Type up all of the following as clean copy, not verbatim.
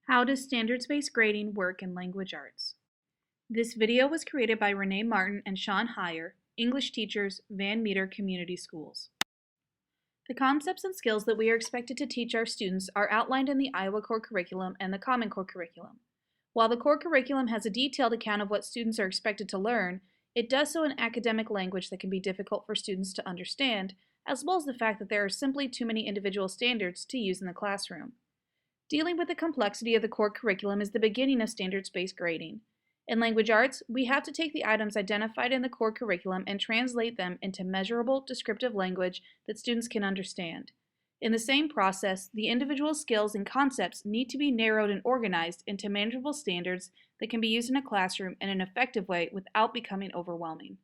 How does standards-based grading work in language arts? This video was created by Renee Martin and Sean Heyer, English teachers, Van Meter Community Schools. The concepts and skills that we are expected to teach our students are outlined in the Iowa Core Curriculum and the Common Core Curriculum. While the Core Curriculum has a detailed account of what students are expected to learn, it does so in academic language that can be difficult for students to understand, as well as the fact that there are simply too many individual standards to use in the classroom. Dealing with the complexity of the core curriculum is the beginning of standards-based grading. In language arts, we have to take the items identified in the core curriculum and translate them into measurable, descriptive language that students can understand. In the same process, the individual skills and concepts need to be narrowed and organized into manageable standards that can be used in a classroom in an effective way without becoming overwhelming.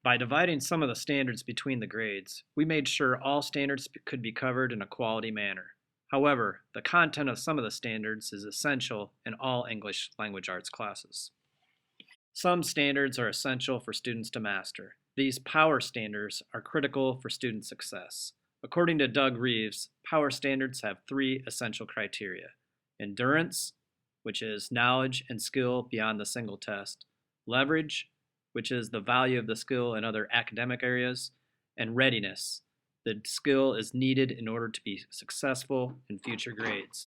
By dividing some of the standards between the grades, we made sure all standards could be covered in a quality manner. However, the content of some of the standards is essential in all English language arts classes. Some standards are essential for students to master. These power standards are critical for student success. According to Doug Reeves, power standards have three essential criteria: endurance, which is knowledge and skill beyond the single test; leverage, which is the value of the skill in other academic areas; and readiness. The skill is needed in order to be successful in future grades.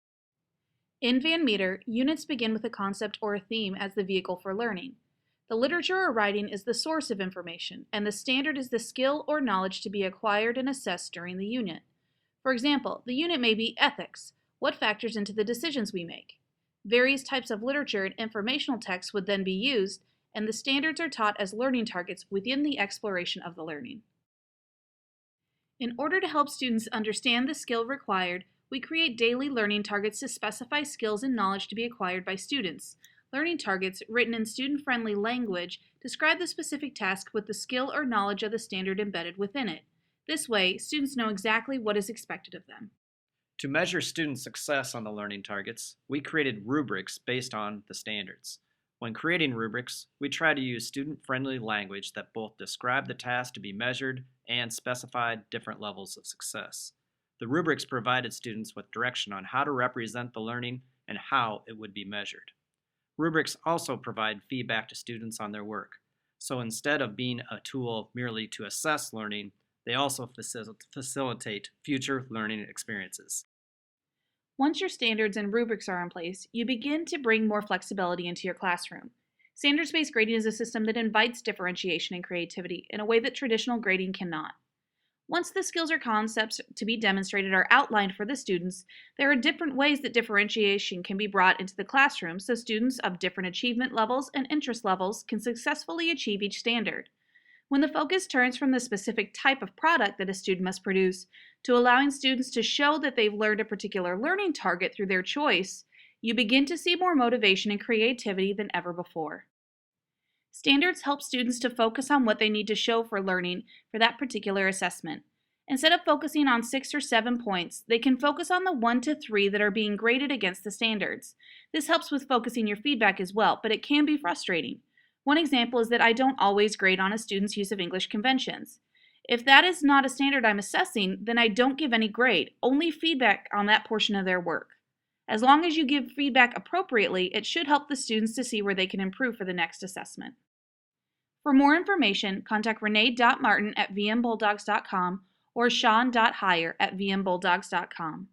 In Van Meter, units begin with a concept or a theme as the vehicle for learning. The literature or writing is the source of information, and the standard is the skill or knowledge to be acquired and assessed during the unit. For example, the unit may be ethics, what factors into the decisions we make. Various types of literature and informational texts would then be used, and the standards are taught as learning targets within the exploration of the learning. In order to help students understand the skill required, we create daily learning targets to specify skills and knowledge to be acquired by students. Learning targets, written in student-friendly language, describe the specific task with the skill or knowledge of the standard embedded within it. This way, students know exactly what is expected of them. To measure student success on the learning targets, we created rubrics based on the standards. When creating rubrics, we try to use student-friendly language that both describe the task to be measured and specified different levels of success. The rubrics provided students with direction on how to represent the learning and how it would be measured. Rubrics also provide feedback to students on their work. So instead of being a tool merely to assess learning, they also facilitate future learning experiences. Once your standards and rubrics are in place, you begin to bring more flexibility into your classroom. Standards-based grading is a system that invites differentiation and creativity in a way that traditional grading cannot. Once the skills or concepts to be demonstrated are outlined for the students, there are different ways that differentiation can be brought into the classroom so students of different achievement levels and interest levels can successfully achieve each standard. When the focus turns from the specific type of product that a student must produce to allowing students to show that they've learned a particular learning target through their choice, you begin to see more motivation and creativity than ever before. Standards help students to focus on what they need to show for learning for that particular assessment. Instead of focusing on 6 or 7 points, they can focus on the 1 to 3 that are being graded against the standards. This helps with focusing your feedback as well, but it can be frustrating. One example is that I don't always grade on a student's use of English conventions. If that is not a standard I'm assessing, then I don't give any grade, only feedback on that portion of their work. As long as you give feedback appropriately, it should help the students to see where they can improve for the next assessment. For more information, contact renee.martin@vmbulldogs.com or sean.heyer@vmbulldogs.com.